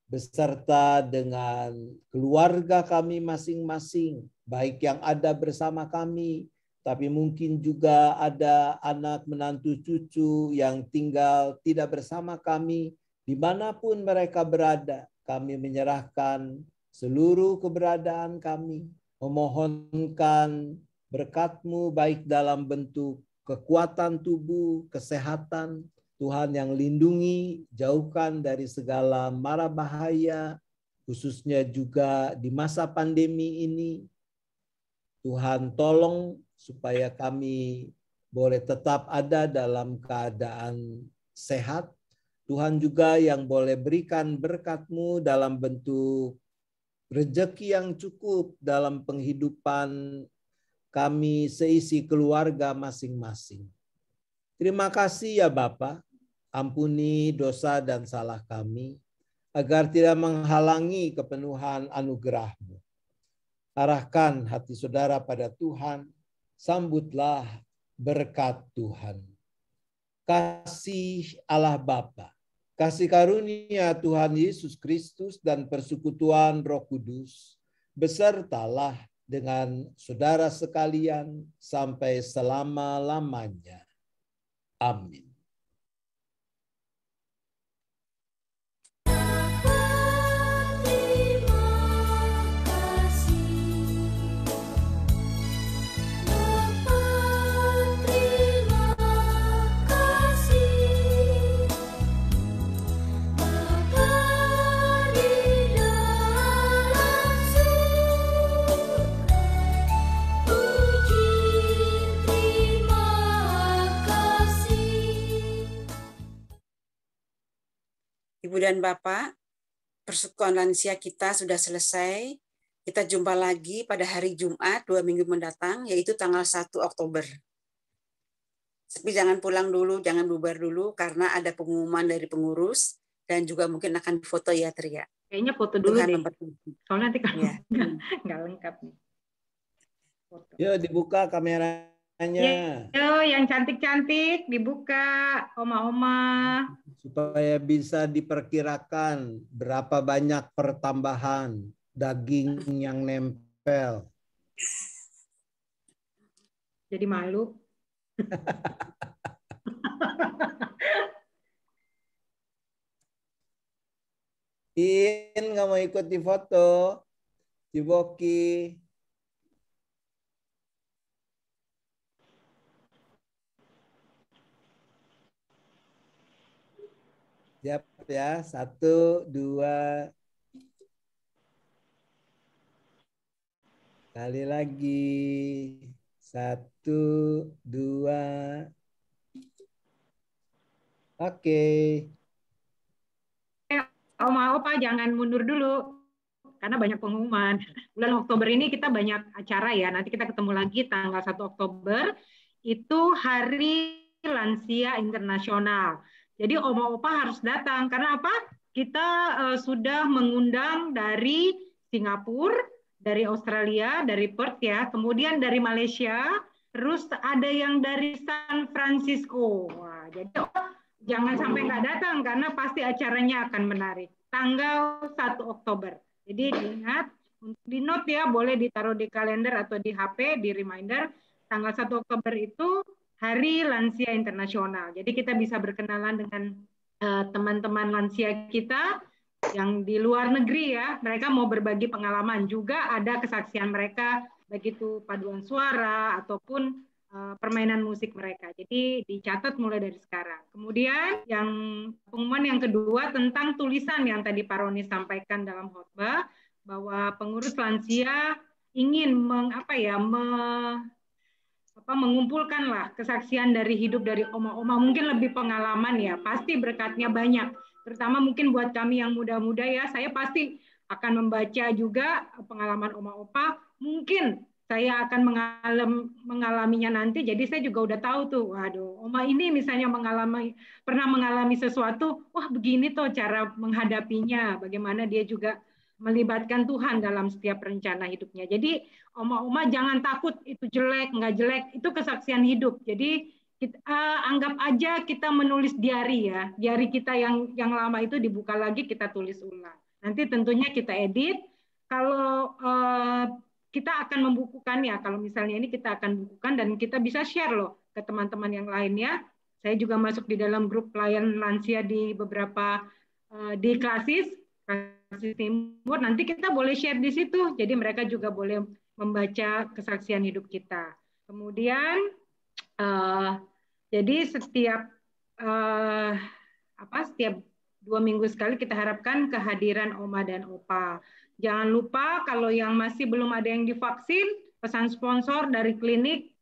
beserta dengan keluarga kami masing-masing, baik yang ada bersama kami, tapi mungkin juga ada anak menantu cucu yang tinggal tidak bersama kami, dimanapun mereka berada. Kami menyerahkan seluruh keberadaan kami, memohonkan berkat-Mu baik dalam bentuk kekuatan tubuh, kesehatan, Tuhan yang lindungi, jauhkan dari segala mara bahaya, khususnya juga di masa pandemi ini. Tuhan tolong supaya kami boleh tetap ada dalam keadaan sehat. Tuhan juga yang boleh berikan berkat-Mu dalam bentuk rezeki yang cukup dalam penghidupan kami seisi keluarga masing-masing. Terima kasih ya Bapa, ampuni dosa dan salah kami, agar tidak menghalangi kepenuhan anugerah-Mu. Arahkan hati saudara pada Tuhan, sambutlah berkat Tuhan. Kasih Allah Bapa, kasih karunia Tuhan Yesus Kristus dan persekutuan Roh Kudus besertalah dengan saudara sekalian sampai selama-lamanya. Amin. Ibu dan Bapak, persekutuan lansia kita sudah selesai. Kita jumpa lagi pada hari Jumat 2 minggu mendatang, yaitu tanggal 1 Oktober. Tapi jangan pulang dulu, jangan bubar dulu, karena ada pengumuman dari pengurus, dan juga mungkin akan foto ya, Tria. Kayaknya foto dulu deh. Soalnya nanti kalau nggak lengkap nih. Foto. Yuk dibuka kameranya. Yo, yang cantik-cantik dibuka, oma-oma. Supaya bisa diperkirakan berapa banyak pertambahan daging yang nempel. Jadi malu. In nggak mau ikut di foto, Ciboki. Siap ya, 1, 2. Kali lagi. 1, 2. Oke. Oma opa jangan mundur dulu karena banyak pengumuman. Bulan Oktober ini kita banyak acara ya. Nanti kita ketemu lagi tanggal 1 Oktober itu Hari Lansia Internasional. Jadi oma opa harus datang karena apa? Kita sudah mengundang dari Singapura, dari Australia, dari Perth ya, kemudian dari Malaysia, terus ada yang dari San Francisco. Wah, jadi jangan sampai nggak datang karena pasti acaranya akan menarik. Tanggal 1 Oktober. Jadi diingat, di note ya, boleh ditaruh di kalender atau di HP, di reminder, tanggal 1 Oktober itu Hari Lansia Internasional. Jadi kita bisa berkenalan dengan teman-teman lansia kita yang di luar negeri ya. Mereka mau berbagi pengalaman. Juga ada kesaksian mereka, baik itu paduan suara ataupun permainan musik mereka. Jadi dicatat mulai dari sekarang. Kemudian yang pengumuman yang kedua tentang tulisan yang tadi Pak Roni sampaikan dalam khotbah, bahwa pengurus lansia ingin mengumpulkanlah kesaksian dari hidup dari oma-oma, mungkin lebih pengalaman ya, pasti berkatnya banyak. Terutama mungkin buat kami yang muda-muda ya, saya pasti akan membaca juga pengalaman oma-opa. Mungkin saya akan mengalaminya nanti, jadi saya juga udah tahu tuh, waduh, oma ini misalnya pernah mengalami sesuatu, wah begini tuh cara menghadapinya, bagaimana dia juga melibatkan Tuhan dalam setiap rencana hidupnya. Jadi oma-oma jangan takut itu jelek, nggak jelek, itu kesaksian hidup. Jadi kita, anggap aja kita menulis diary ya, diary kita yang lama itu dibuka lagi, kita tulis ulang. Nanti tentunya kita edit. Kalau kita akan membukukan ya, kalau misalnya ini kita akan bukukan dan kita bisa share loh ke teman-teman yang lainnya. Saya juga masuk di dalam grup pelayan lansia di beberapa di Klasis Timur, nanti kita boleh share di situ, jadi mereka juga boleh membaca kesaksian hidup kita. Kemudian jadi setiap 2 minggu sekali kita harapkan kehadiran oma dan opa. Jangan lupa kalau yang masih belum ada yang divaksin, pesan sponsor dari klinik,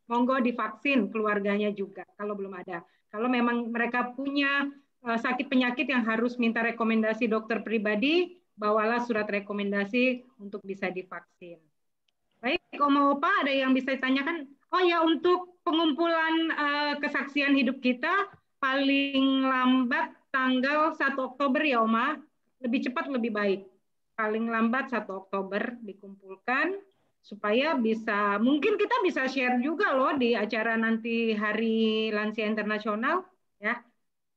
monggo divaksin keluarganya juga kalau belum ada. Kalau memang mereka punya sakit penyakit yang harus minta rekomendasi dokter pribadi, bawalah surat rekomendasi untuk bisa divaksin. Baik, Oma Opa, ada yang bisa ditanyakan? Oh ya, untuk pengumpulan kesaksian hidup kita, paling lambat tanggal 1 Oktober ya Oma, lebih cepat lebih baik. Paling lambat 1 Oktober dikumpulkan, supaya bisa, mungkin kita bisa share juga loh di acara nanti Hari Lansia Internasional, ya.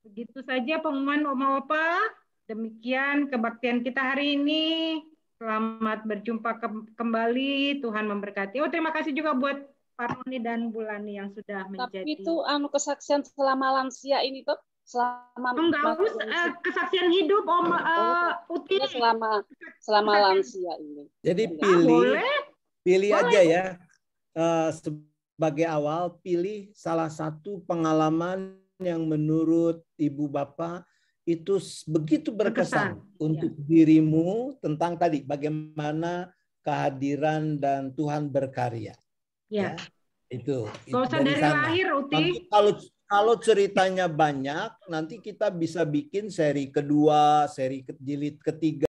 Begitu saja pengumuman Oma Opa. Demikian kebaktian kita hari ini. Selamat berjumpa kembali. Tuhan memberkati. Oh, terima kasih juga buat Pak Roni dan Bu Lani yang sudah menjadi. Tapi itu kesaksian selama lansia ini tuh selama enggak usah kesaksian hidup Om Uti. Selama lansia ini. Jadi pilih aja ya. Sebagai awal pilih salah satu pengalaman yang menurut Ibu Bapak itu begitu berkesan untuk dirimu tentang tadi bagaimana kehadiran dan Tuhan berkarya. Ya, itu dari lahir, Uti. Nanti kalau ceritanya banyak, nanti kita bisa bikin seri kedua, seri jilid ketiga.